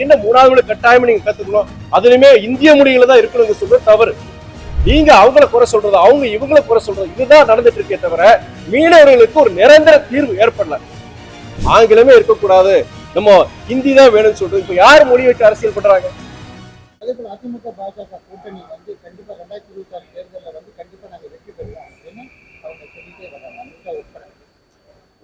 என்ன மூணாவது மொழி கட்டாயம் நீங்க கத்துக்கணும், அதுலயுமே இந்திய மொழியில தான் இருக்கணுங்க சொல்றது தவறு. நீங்க அவங்கள குறை சொல்றது, அவங்க இவங்கள குறை சொல்றது, இதுதான் நடந்துட்டு இருக்கே தவிர மீனவர்களுக்கு ஒரு நிரந்தர தீர்வு ஏற்படல. ஆங்கிலமே இருக்கக்கூடாது, நம்ம ஹிந்தி தான் வேணும்னு சொல்றது. இப்ப யார் மொழி வச்சு அரசியல் பண்றாங்க? அதே போல அதிமுக பாஜக கூட்டணி கண்டிப்பா 2026 தேர்தலில் கண்டிப்பா நாங்க வெற்றி பெறுவோம் அப்படின்னு அவங்க சொல்லிட்டே வர்றாங்க, அமித்ஷா உட்பட.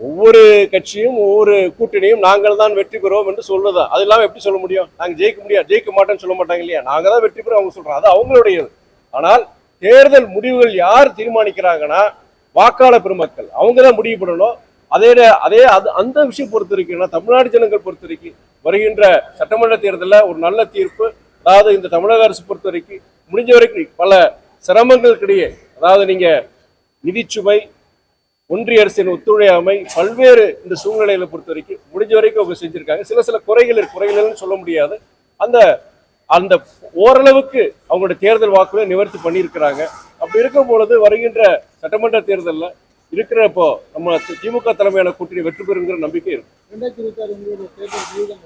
ஒவ்வொரு கட்சியும் ஒவ்வொரு கூட்டணியும் நாங்கள் தான் வெற்றி பெறுவோம் என்று சொல்றதா, அது இல்லாம எப்படி சொல்ல முடியும்? நாங்க ஜெயிக்க முடியாது, ஜெயிக்க மாட்டோம்னு சொல்ல மாட்டாங்க இல்லையா? நாங்க தான் வெற்றி பெறுவோம் அவங்க சொல்றோம், அது அவங்களுடையது. ஆனால் தேர்தல் முடிவுகள் யார் தீர்மானிக்கிறாங்கன்னா வாக்காளர் பெருமக்கள், அவங்க தான் முடிவு பண்ணணும். அந்த விஷயம் பொறுத்த வரைக்கும் தமிழ்நாடு ஜனங்கள் பொறுத்த வரைக்கும் வருகின்ற சட்டமன்ற தேர்தலில் ஒரு நல்ல தீர்ப்பு, அதாவது இந்த தமிழக அரசு பொறுத்த வரைக்கும் முடிஞ்ச வரைக்கும் பல சிரமங்களுக்கிடையே, அதாவது நீங்க நிதிச்சுமை, ஒன்றிய அரசின் ஒத்துழையாமை, பல்வேறு இந்த சூழ்நிலைகளை பொறுத்த வரைக்கும் முடிஞ்ச வரைக்கும் அவங்க செஞ்சிருக்காங்க. சில குறைகள்னு சொல்ல முடியாது. அந்த அந்த ஓரளவுக்கு அவங்களுடைய தேர்தல் வாக்குகளை நிவர்த்தி பண்ணியிருக்கிறாங்க. அப்படி இருக்கும் பொழுது வருகின்ற சட்டமன்ற தேர்தலில் இருக்கிற இப்போ நம்ம திமுக தலைமையான கூட்டணி வெற்றி பெறுங்கிற நம்பிக்கை இருக்கு. 2026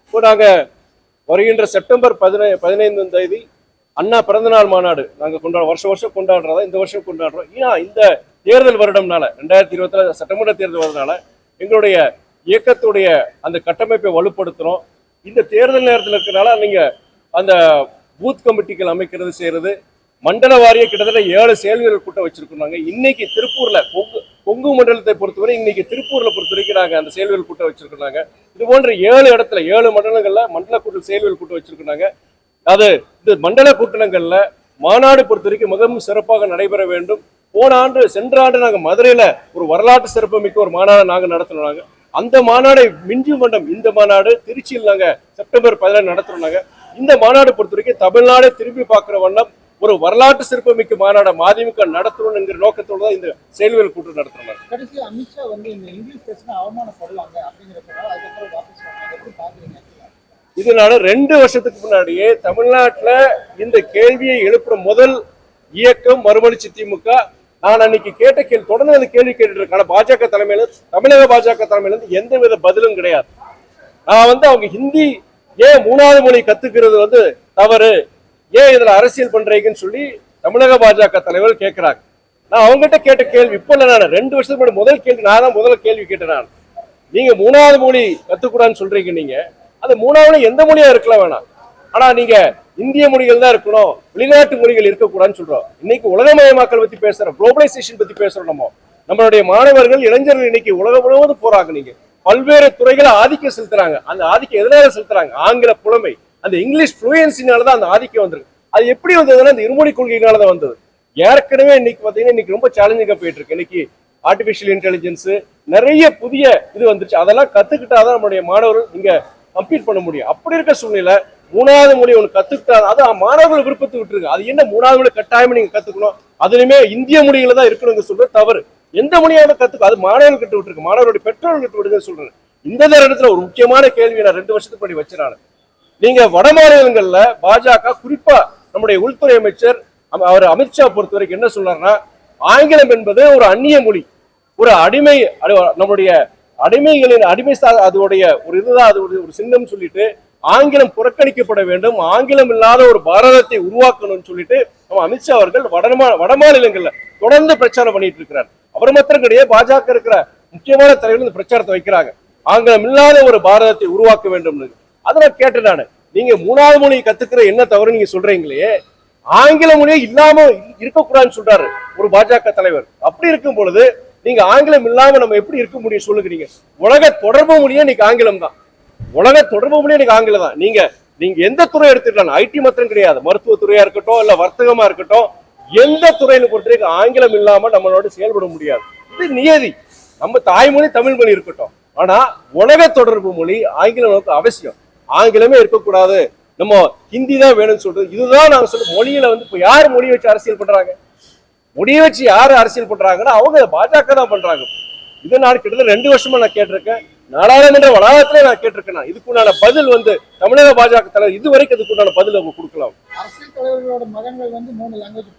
இப்போ நாங்க வருகின்ற செப்டம்பர் 15ஆம் தேதி அண்ணா பிறந்தநாள் மாநாடு நாங்க வருஷம் கொண்டாடுறதா, இந்த வருஷம் கொண்டாடுறோம். ஏன்னா இந்த தேர்தல் வருடம்னால 2024 சட்டமன்ற தேர்தல் வருடனால எங்களுடைய இயக்கத்துடைய அந்த கட்டமைப்பை வலுப்படுத்துறோம். இந்த தேர்தல் நேரத்தில் இருக்கிறனால நீங்க அந்த பூத் கமிட்டிகள் அமைக்கிறது செய்யறது, மண்டல வாரிய கிட்டத்தட்ட 7 செயல்வீரர் கூட்டம் வச்சிருக்காங்க. இன்னைக்கு திருப்பூர்ல கொங்கு மண்டலத்தை பொறுத்தவரை இன்னைக்கு திருப்பூர்ல பொறுத்த வரைக்கும் நாங்க அந்த செயல்வீரர் கூட்டம் வச்சிருக்காங்க. இது போன்ற 7 இடத்துல 7 மண்டலங்கள்ல மண்டல கூட்டம் செயல்வீரர் கூட்டம் வச்சிருக்காங்க. அது இந்த மண்டல கூட்டணங்கள்ல மாநாடு பொறுத்த வரைக்கும் மிகவும் சிறப்பாக நடைபெற வேண்டும். சென்ற ஆண்டு நாங்க மதுரையில ஒரு வரலாற்று சிறப்புமிக்க ஒரு மாநாடு நாங்க நடத்தினாங்க. அந்த மாநாடை மிஞ்சி மண்டம் இந்த மாநாடு திருச்சியில் நாங்க செப்டம்பர் 17 நடத்தினாங்க. இந்த மாநாடு பொறுத்த வரைக்கும் தமிழ்நாடை திரும்பி பார்க்கிற வண்ணம் ஒரு வரலாற்று சிறப்புமிக்க மாநாடு மதிமுக நடத்தணும் என்கிற நோக்கத்தோடு தான் இந்த செயல்வீரர் கூட்டம் நடத்தினாங்க. கடைசி அமித்ஷா இந்த இங்கிலீஷ் பேசினா அவமானப்படுவாங்க அப்படிங்கிறதுனால அதுக்கப்புறம் வாபஸ் வாங்க, எப்படி பாக்குறீங்க? இதனால 2 வருஷத்துக்கு முன்னாடியே தமிழ்நாட்டுல இந்த கேள்வியை எழுப்புற முதல் இயக்கம் மறுமலர்ச்சி திமுக. நான் அன்னைக்கு கேட்ட கேள்வி தொடர்ந்து அந்த கேள்வி கேட்டுட்டு இருக்கேன். பாஜக தலைமையில, தமிழக பாஜக தலைமையில இருந்து எந்த வித பதிலும் கிடையாது. நான் அவங்க ஹிந்தி ஏன் 3வது மொழி கத்துக்கிறது தவறு, ஏன் இதுல அரசியல் பண்றீங்கன்னு சொல்லி தமிழக பாஜக தலைவர் கேட்கிறாங்க. நான் அவங்ககிட்ட கேட்ட கேள்வி இப்ப இல்ல, நான் 2 வருஷத்துக்கு முன்னாடி முதல் கேள்வி நான் தான் முதல் கேள்வி கேட்டேன். நான் நீங்க 3வது மொழி கத்துக்கூடாதுன்னு சொல்றீங்க, நீங்க அது 3வது எந்த மொழியா இருக்கலாம் வேணாம், ஆனா நீங்க இந்திய மொழிகள் தான் இருக்கணும், வெளிநாட்டு மொழிகள் இருக்கக்கூடாதுன்னு சொல்றோம். இன்னைக்கு உலகமயமாக்கல் பத்தி பேசுறோம், குளோபலைசேஷன் பத்தி பேசுறோம். நம்மளுடைய மாணவர்கள் இளைஞர்கள் இன்னைக்கு உலகம் முழுவதும் போறாங்க. நீங்க பல்வேறு துறைகளை ஆதிக்கம் செலுத்துறாங்க. அந்த ஆதிக்கம் எதனால செலுத்துறாங்க? ஆங்கில புலமை, அந்த இங்கிலீஷ் ஃப்ளூயன்சினாலதான் அந்த ஆதிக்கம் வந்திருக்கு. அது எப்படி வந்ததுன்னா அந்த இருமொழி கொள்கையினாலதான் வந்தது. ஏற்கனவே இன்னைக்கு பாத்தீங்கன்னா இன்னைக்கு ரொம்ப சேலஞ்சிங்கா போயிட்டு இருக்கு. இன்னைக்கு ஆர்டிபிஷியல் இன்டெலிஜென்ஸ் நிறைய புதிய இது வந்துருச்சு. அதெல்லாம் கத்துக்கிட்டாதான் நம்மளுடைய மாணவர்கள் இங்க கம்ப்ளீட் பண்ண முடியும். அப்படி இருக்க சூழ்நிலை 3வது மொழி ஒன்று கத்துக்கிட்டா அது மாணவர்கள் விருப்பத்தை விட்டுருக்கு. அது என்ன 3வது மொழி கட்டாயம் நீங்க கத்துக்கணும், அதுலயுமே இந்திய மொழிகளை தான் இருக்கணுங்க சொல்றது தவறு. எந்த மொழியாவது கத்துக்கும், அது மாணவர்கள் கிட்ட விட்டுருக்கு, மாணவருடைய பெற்றோர்கள் கிட்ட விடுங்க சொல்றேன். இந்த நேரத்துல ஒரு முக்கியமான கேள்வி நான் 2 வருஷத்துக்கு படி வச்சிருக்காங்க. நீங்க வட மாநிலங்கள்ல பாஜக, குறிப்பா நம்முடைய உள்துறை அமைச்சர் அவர் அமித்ஷா பொறுத்த வரைக்கும் என்ன சொல்றாருன்னா, ஆங்கிலம் என்பது ஒரு அந்நிய மொழி, ஒரு அடிமை, நம்முடைய அடிமைகளின் அதோடைய ஒரு இதுதான், அது ஒரு சின்னம் சொல்லிட்டு ஆங்கிலம் புறக்கணிக்கப்பட வேண்டும், ஆங்கிலம் இல்லாத ஒரு பாரதத்தை உருவாக்கணும்னு சொல்லிட்டு நம்ம அமித்ஷா அவர்கள் வட மாநிலங்கள்ல தொடர்ந்து பிரச்சாரம் பண்ணிட்டு இருக்கிறார். அவர் மாத்திரம் கிடையாது, பாஜக இருக்கிற முக்கியமான தலைவர்கள் இந்த பிரச்சாரத்தை வைக்கிறாங்க, ஆங்கிலம் இல்லாத ஒரு பாரதத்தை உருவாக்க வேண்டும். அதெல்லாம் கேட்டேன் நானு. நீங்க 3வது மொழி கத்துக்கிற என்ன தவறு நீங்க சொல்றீங்களே, ஆங்கில மொழியே இல்லாம இருக்கக்கூடாதுன்னு சொல்றாரு ஒரு பாஜக தலைவர். அப்படி இருக்கும் பொழுது நீங்க ஆங்கிலம் இல்லாம நம்ம எப்படி இருக்க முடியும் சொல்லுங்க? உலக தொடர்பு மொழியே இன்னைக்கு ஆங்கிலம் தான், உலக தொடர்பு மொழியே இன்னைக்கு ஆங்கிலம் தான். நீங்க எந்த துறை எடுத்துக்கலாம், ஐடி மாத்திரம் கிடையாது, மருத்துவத்துறையா இருக்கட்டும், இல்ல வர்த்தகமா இருக்கட்டும், எந்த துறையில பொறுத்தவரைக்கும் ஆங்கிலம் இல்லாம நம்மளோட செயல்பட முடியாது. இது நியதி. நம்ம தாய்மொழி தமிழ் மொழி இருக்கட்டும், ஆனா உலக தொடர்பு மொழி ஆங்கிலம் நமக்கு அவசியம். ஆங்கிலமே இருக்கக்கூடாது, நம்ம ஹிந்தி தான் வேணும்னு சொல்றது, இதுதான் நாங்க சொல்ற மொழியில இப்ப யார் மொழி வச்சு அரசியல் பண்றாங்க? மொழியை வச்சு யாரு அரசியல் பண்றாங்கன்னா அவங்க பாஜக தான் பண்றாங்க. இதை நான் கிட்டத்தட்ட 2 வருஷமா நான் கேட்டிருக்கேன், நாடாளுமன்ற வளாகத்திலே நான் கேட்டிருக்கேன். இதுக்குண்டான பதில் தமிழக பாஜக தலைவர் இதுவரைக்கும் இதுக்குண்டான பதில் அவங்க கொடுக்கலாம். அரசியல் தலைவர்களோட மகன்கள் 3 லாங்குவேஜ்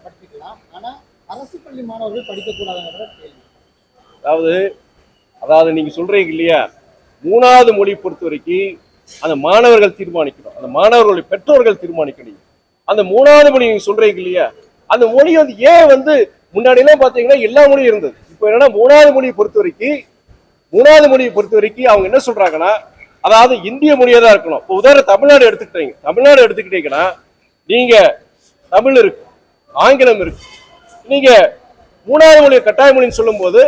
படிக்கலாம், ஆனா அரசு பள்ளி மாணவர்கள் படிக்கக்கூடாதுங்கிற கேள்வி. அதாவது நீங்க சொல்றீங்க இல்லையா, 3வது மொழி பொறுத்த வரைக்கும் அந்த மாணவர்கள் தீர்மானிக்கணும், அந்த மாணவர்களுடைய பெற்றோர்கள் தீர்மானிக்கணும். அந்த 3வது மொழி நீங்க சொல்றீங்க இல்லையா, அந்த மொழி வந்து ஏன் வந்து முன்னாடி எல்லாம் பாத்தீங்கன்னா எல்லா மொழியும் இருந்தது. இப்ப என்னன்னா 3வது மொழியை பொறுத்த வரைக்கும் அவங்க என்ன சொல்றாங்கன்னா, அதாவது இந்திய மொழியா தான் இருக்கணும். இப்போ உதாரணம் தமிழ்நாடு எடுத்துக்கிட்டீங்கன்னா நீங்க தமிழ் இருக்கு, ஆங்கிலம் இருக்கு. நீங்க 3வது மொழியை கட்டாய மொழின்னு சொல்லும் போது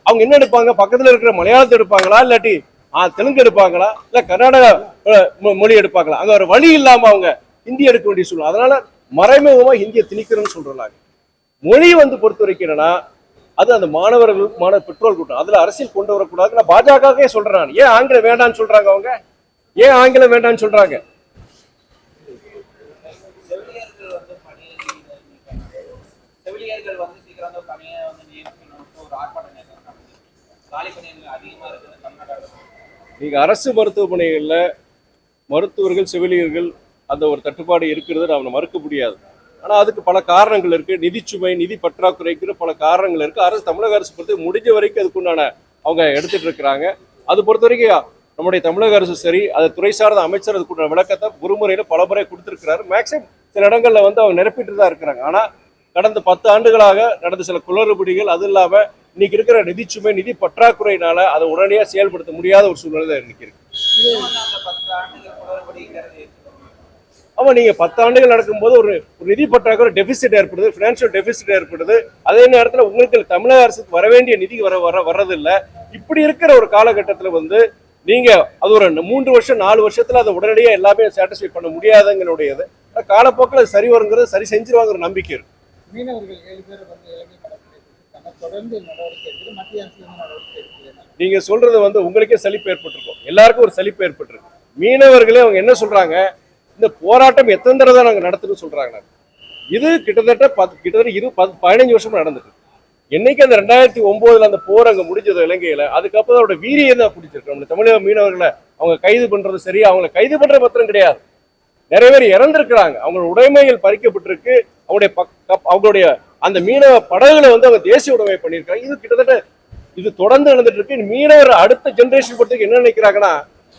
அவங்க என்ன எடுப்பாங்க, பக்கத்துல இருக்கிற மலையாளத்தை எடுப்பாங்களா, இல்லாட்டி தெலுங்கு எடுப்பாங்களா, இல்ல கர்நாடக மொழி எடுப்பாங்களா? அங்க ஒரு வழி இல்லாம அவங்க ஹிந்தி எடுக்க வேண்டிய சூழ்நிலை. அதனால மறைமுகமா ஹிந்தியை திணிக்கிறோம்னு சொல்றாங்க. மொழி வந்து பொறுத்த வரைக்கும் என்னன்னா, அது அந்த மாணவர்கள் பெற்றோர் கூட்டம், அதுல அரசியல் கொண்டு வரக்கூடாது. நான் பாஜகவே சொல்றேன். நான் ஏன் ஆங்கிலம் வேண்டாம்னு சொல்றாங்க? அவங்க ஏன் ஆங்கிலம் வேண்டாம்னு சொல்றாங்க? நீங்க அரசு மருத்துவமனைகள்ல மருத்துவர்கள் செவிலியர்கள் அந்த ஒரு தட்டுப்பாடு இருக்கிறது நம்ம மறுக்க முடியாது. ஆனா அதுக்கு பல காரணங்கள் இருக்கு. நிதிச்சுமை, நிதி பற்றாக்குறைக்கு பல காரணங்கள் இருக்கு. தமிழக அரசு பொறுத்து முடிஞ்ச வரைக்கும் அதுக்குண்டான அவங்க எடுத்துட்டு இருக்கிறாங்க. அது பொறுத்த வரைக்கும் நம்முடைய தமிழக அரசு சரி, அது துறை சார்ந்த அமைச்சர் அதுக்குண்டான விளக்கத்தை ஒருமுறையில பல முறை கொடுத்திருக்கிறாரு. மேக்சிமம் சில இடங்கள்ல வந்து அவங்க நிரப்பிட்டு தான் இருக்கிறாங்க. ஆனா கடந்த 10 ஆண்டுகளாக நடந்த சில குளறுபடிகள், அது இல்லாம இன்னைக்கு இருக்கிற நிதிச்சுமை, நிதி பற்றாக்குறையினால அதை உடனடியா செயல்படுத்த முடியாத ஒரு சூழ்நிலை தான் இன்னைக்கு இருக்கு. ஆமா, நீங்க 10 ஆண்டுகள் நடக்கும்போது ஒரு நிதி பற்றாக்குறை டெபிசிட் ஏற்படுது, பினான்சியல் டெபிசிட் ஏற்படுது. அதே நேரத்துல உங்களுக்கு தமிழக அரசுக்கு வர வேண்டிய நிதி வர்றதில்லை. இப்படி இருக்கிற ஒரு காலகட்டத்துல வந்து நீங்க அது ஒரு 3 வருஷம் 4 வருஷத்துல அதை உடனடியா எல்லாமே சாட்டிஸ்ஃபை பண்ண முடியாதுங்களுடையது. காலப்போக்கில் சரி வருங்கிறது, சரி செஞ்சிருவாங்கிற நம்பிக்கை இருக்கு. மீனவர்கள் 7 பேர் வந்து இலங்கை கடற்படை தொடர்ந்து நடவடிக்கை எடுத்து மத்திய அரசு நடவடிக்கை எடுக்கிறது. நீங்க சொல்றது வந்து உங்களுக்கே சலிப்பு ஏற்பட்டிருக்கும், எல்லாருக்கும் ஒரு சலிப்பு ஏற்பட்டிருக்கு. மீனவர்களே அவங்க என்ன சொல்றாங்க, இந்த போராட்டம் எத்தனை தடவை தான் நாங்க நடத்துன்னு சொல்றாங்க. இது கிட்டத்தட்ட 15 வருஷமா நடந்துட்டு. என்னைக்கு அந்த 2009 அந்த போர் அங்க முடிஞ்சது இலங்கையில, அதுக்கப்புறம் அதோட வீரியம் தான் பிடிச்சிருக்கு. நம்ம தமிழக மீனவர்களை அவங்க கைது பண்றது சரி, அவங்களை கைது பண்ற பத்திரம் கிடையாது. நிறைய பேர் இறந்திருக்கிறாங்க, அவங்களோட உடைமைகள் பறிக்கப்பட்டிருக்கு. அவங்களுடைய அந்த மீனவ படகுகளை வந்து அவங்க தேசிய உடைமை பண்ணியிருக்காங்க. இது கிட்டத்தட்ட இது தொடர்ந்து நடந்துட்டு இருக்கு. மீனவர் அடுத்த ஜெனரேஷன் பொறுத்துக்கு என்ன நினைக்கிறாங்கன்னா,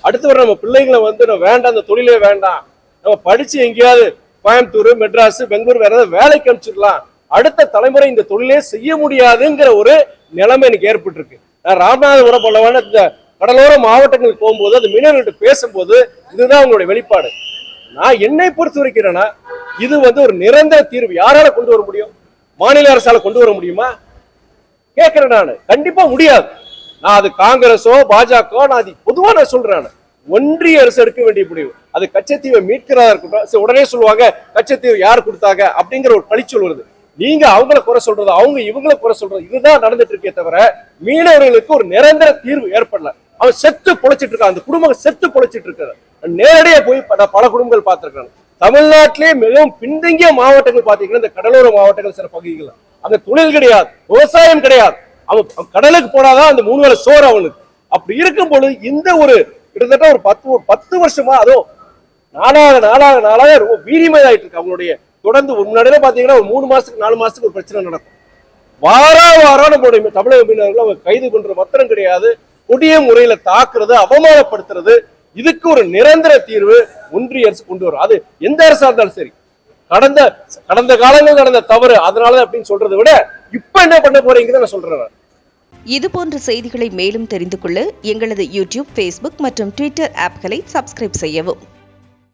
அடுத்து வர நம்ம பிள்ளைங்களை வந்து நம்ம வேண்டாம், அந்த தொழிலே வேண்டாம், நம்ம படிச்சு எங்கேயாவது கோயம்புத்தூர், மெட்ராஸ், பெங்களூர் வேற ஏதாவது வேலைக்கு அனுப்பிச்சிடலாம், அடுத்த தலைமுறை இந்த தொழிலே செய்ய முடியாதுங்கிற ஒரு நிலைமை எனக்கு ஏற்பட்டு இருக்கு. நான் ராமநாதபுரம் போலவான இந்த கடலோர மாவட்டங்களுக்கு போகும்போது அந்த மீனவர்கள்ட்ட பேசும்போது இதுதான் அவங்களுடைய வெளிப்பாடு. நான் என்னை பொறுத்த வரைக்கிறேன்னா, இது வந்து ஒரு நிரந்தர தீர்வு யாரால கொண்டு வர முடியும்? மாநில அரசால கொண்டு வர முடியுமா கேட்கிறேன். நான் கண்டிப்பா முடியாது. நான் அது காங்கிரஸோ பாஜக நான் பொதுவா நான் சொல்றேன், ஒன்றிய அரசு எடுக்க வேண்டிய முடிவு. அது கச்சத்தீவை மீட்கிறதா இருக்கட்டும், உடனே சொல்லுவாங்க கச்சத்தீவு யார் கொடுத்தாங்க அப்படிங்கிற ஒரு பழிச்சொல் வருது. நீங்க அவங்கள குறை சொல்றது, அவங்க இவங்களை குறை சொல்றது, இதுதான் நடந்துட்டு இருக்கே தவிர மீனவர்களுக்கு ஒரு நிரந்தர தீர்வு ஏற்படல. அவன் செத்து பொழைச்சிட்டு இருக்கான், அந்த குடும்பம் செத்து பொழைச்சிட்டு இருக்காரு. நேரடியா போய் பல குடும்பங்கள் பார்த்திருக்காங்க. தமிழ்நாட்டிலே மிகவும் பின்தங்கிய மாவட்டங்கள் பாத்தீங்கன்னா இந்த கடலோர மாவட்டங்கள், சில பகுதிகள் அந்த தொழில் கிடையாது, விவசாயம் கிடையாது. அவன் கடலுக்கு போனாதான் அந்த 3 வேளை சோறு அவனுக்கு. அப்படி இருக்கும் பொழுது இந்த ஒரு கிட்டத்தட்ட ஒரு 10 வருஷமா அதுவும் நாளாக ரொம்ப வீரியமாயிட்டு இருக்கு. அவங்களுடைய தொடர்ந்து முன்னாடியே பாத்தீங்கன்னா ஒரு 3 மாசத்துக்கு 4 மாசத்துக்கு ஒரு பிரச்சனை நடக்கும். வாரம் நம்மளுடைய தமிழக மீனவர்கள் அவங்க கைது பண்ற பத்திரம் கிடையாது, கொடிய முறையில தாக்குறது, அவமானப்படுத்துறது. இதுக்கு ஒரு நிரந்தர தீர்வு ஒன்றிய அரசு கொண்டு வரும். அது எந்த அரசா இருந்தாலும் சரி. கடந்த காலங்கள் நடந்த தவறு அதனால அப்படின்னு சொல்றதை விட இப்ப என்ன பண்ண போறீங்கன்னு நான் சொல்றேன். இது போன்ற செய்திகளை மேலும் தெரிந்து கொள்ள எங்களது யூடியூப், Facebook மற்றும் Twitter ஆப்களை சப்ஸ்கிரைப் செய்யவும்.